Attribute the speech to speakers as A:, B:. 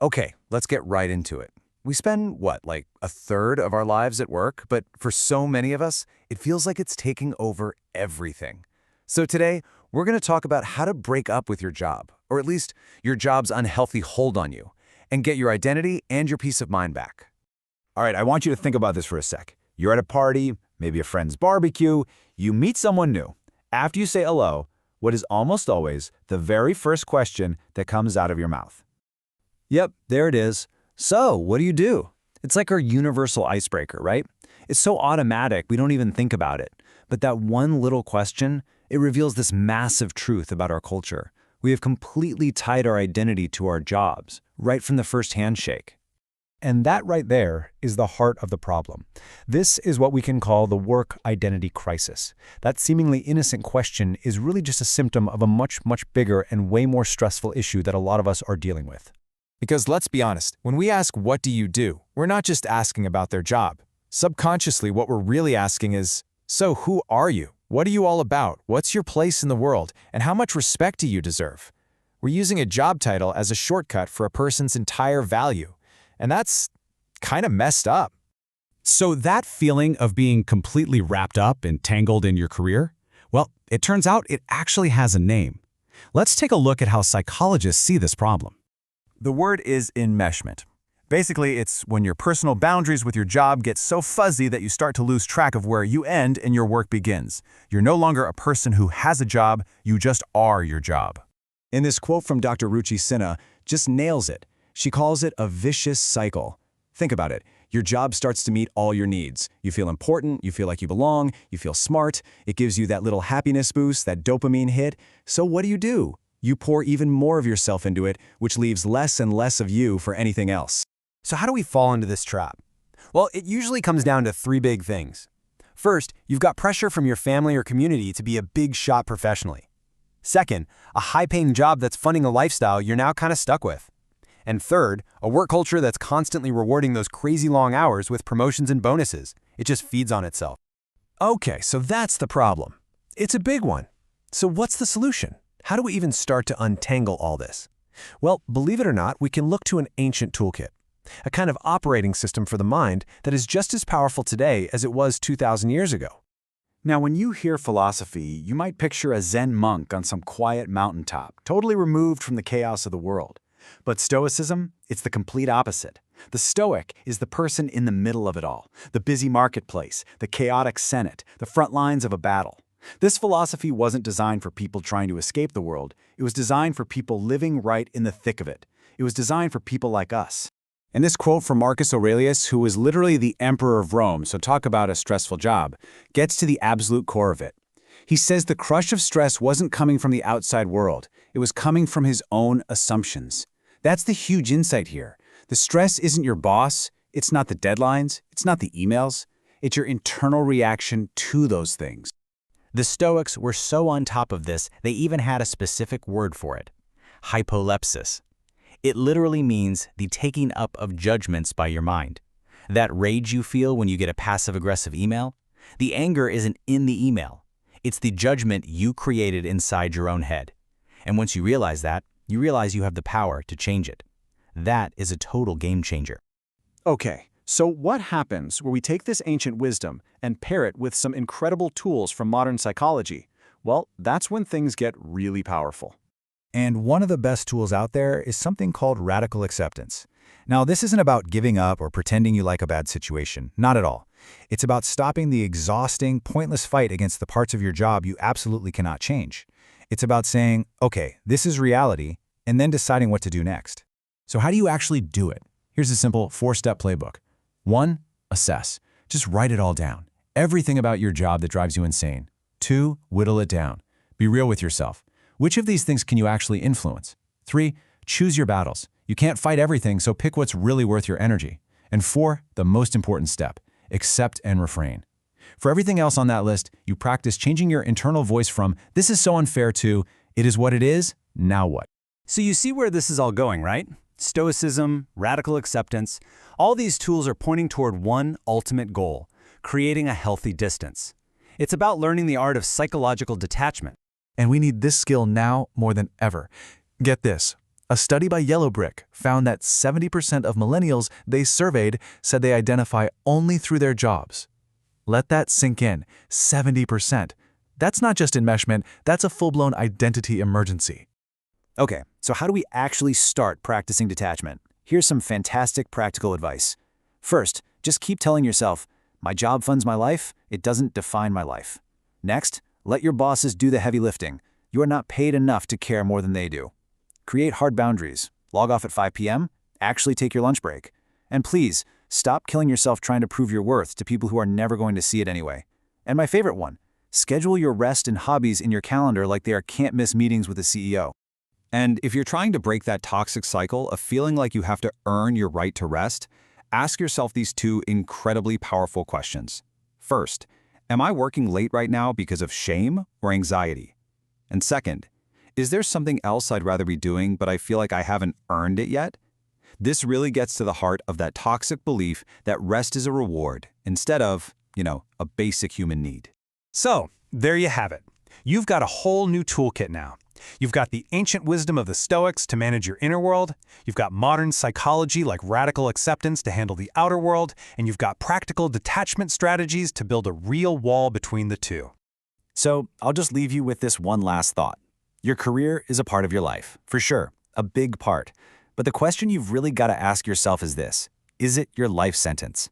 A: Okay, let's get right into it. We spend, what, like a third of our lives at work, but for so many of us, it feels like it's taking over everything. So today, we're going to talk about how to break up with your job, or at least your job's unhealthy hold on you, and get your identity and your peace of mind back.
B: All right, I want you to think about this for a sec. You're at a party, maybe a friend's barbecue, you meet someone new. After you say hello, what is almost always the very first question that comes out of your mouth?
C: Yep, there it is. So, what do you do? It's like our universal icebreaker, right? It's so automatic, we don't even think about it. But that one little question, it reveals this massive truth about our culture. We have completely tied our identity to our jobs, right from the first handshake.
D: And that right there is the heart of the problem. This is what we can call the work identity crisis. That seemingly innocent question is really just a symptom of a much, much bigger and way more stressful issue that a lot of us are dealing with.
E: Because let's be honest, when we ask what do you do, we're not just asking about their job. Subconsciously, what we're really asking is, so who are you? What are you all about? What's your place in the world? And how much respect do you deserve? We're using a job title as a shortcut for a person's entire value. And that's kind of messed up.
F: So that feeling of being completely wrapped up and tangled in your career? Well, it turns out it actually has a name. Let's take a look at how psychologists see this problem.
B: The word is enmeshment. Basically, it's when your personal boundaries with your job get so fuzzy that you start to lose track of where you end and your work begins. You're no longer a person who has a job, you just are your job.
A: And this quote from Dr. Ruchi Sinha just nails it. She calls it a vicious cycle. Think about it. Your job starts to meet all your needs. You feel important, you feel like you belong, you feel smart. It gives you that little happiness boost, that dopamine hit. So what do? You pour even more of yourself into it, which leaves less and less of you for anything else.
C: So how do we fall into this trap? Well, it usually comes down to three big things. First, you've got pressure from your family or community to be a big shot professionally. Second, a high-paying job that's funding a lifestyle you're now kind of stuck with. And third, a work culture that's constantly rewarding those crazy long hours with promotions and bonuses. It just feeds on itself.
E: Okay, so that's the problem. It's a big one. So what's the solution? How do we even start to untangle all this? Well, believe it or not, we can look to an ancient toolkit, a kind of operating system for the mind that is just as powerful today as it was 2,000 years ago.
B: Now, when you hear philosophy, you might picture a Zen monk on some quiet mountaintop, totally removed from the chaos of the world. But Stoicism, it's the complete opposite. The Stoic is the person in the middle of it all, the busy marketplace, the chaotic senate, the front lines of a battle. This philosophy wasn't designed for people trying to escape the world. It was designed for people living right in the thick of it. It was designed for people like us.
C: And this quote from Marcus Aurelius, who was literally the emperor of Rome, so talk about a stressful job, gets to the absolute core of it. He says the crush of stress wasn't coming from the outside world. It was coming from his own assumptions. That's the huge insight here. The stress isn't your boss. It's not the deadlines. It's not the emails. It's your internal reaction to those things. The Stoics were so on top of this, they even had a specific word for it: hypolepsis. It literally means the taking up of judgments by your mind. That rage you feel when you get a passive-aggressive email, the anger isn't in the email. It's the judgment you created inside your own head. And once you realize that, you realize you have the power to change it. That is a total game changer.
G: Okay, so what happens where we take this ancient wisdom and pair it with some incredible tools from modern psychology? Well, that's when things get really powerful.
D: And one of the best tools out there is something called radical acceptance. Now, this isn't about giving up or pretending you like a bad situation. Not at all. It's about stopping the exhausting, pointless fight against the parts of your job you absolutely cannot change. It's about saying, okay, this is reality, and then deciding what to do next.
E: So how do you actually do it? Here's a simple 4-step playbook. 1. Assess. Just write it all down. Everything about your job that drives you insane. 2. Whittle it down. Be real with yourself. Which of these things can you actually influence? 3. Choose your battles. You can't fight everything, so pick what's really worth your energy. And 4, the most important step, accept and refrain. For everything else on that list, you practice changing your internal voice from, "This is so unfair," to, "It is what it is, now what?"
C: So you see where this is all going, right? Stoicism, radical acceptance, all these tools are pointing toward one ultimate goal: creating a healthy distance. It's about learning the art of psychological detachment.
E: And we need this skill now more than ever. Get this. A study by Yellowbrick found that 70% of millennials they surveyed said they identify only through their jobs. Let that sink in. 70%. That's not just enmeshment, that's a full-blown identity emergency.
B: Okay, so how do we actually start practicing detachment? Here's some fantastic practical advice. First, just keep telling yourself, my job funds my life, it doesn't define my life. Next, let your bosses do the heavy lifting. You are not paid enough to care more than they do. Create hard boundaries. Log off at 5 p.m., actually take your lunch break. And please, stop killing yourself trying to prove your worth to people who are never going to see it anyway. And my favorite one, schedule your rest and hobbies in your calendar like they are can't-miss meetings with the CEO.
A: And if you're trying to break that toxic cycle of feeling like you have to earn your right to rest, ask yourself these two incredibly powerful questions. First, am I working late right now because of shame or anxiety? And second, is there something else I'd rather be doing but I feel like I haven't earned it yet? This really gets to the heart of that toxic belief that rest is a reward instead of, a basic human need.
H: So, there you have it. You've got a whole new toolkit now. You've got the ancient wisdom of the Stoics to manage your inner world, you've got modern psychology like radical acceptance to handle the outer world, and you've got practical detachment strategies to build a real wall between the two.
B: So, I'll just leave you with this one last thought. Your career is a part of your life, for sure, a big part. But the question you've really got to ask yourself is this: is it your life sentence?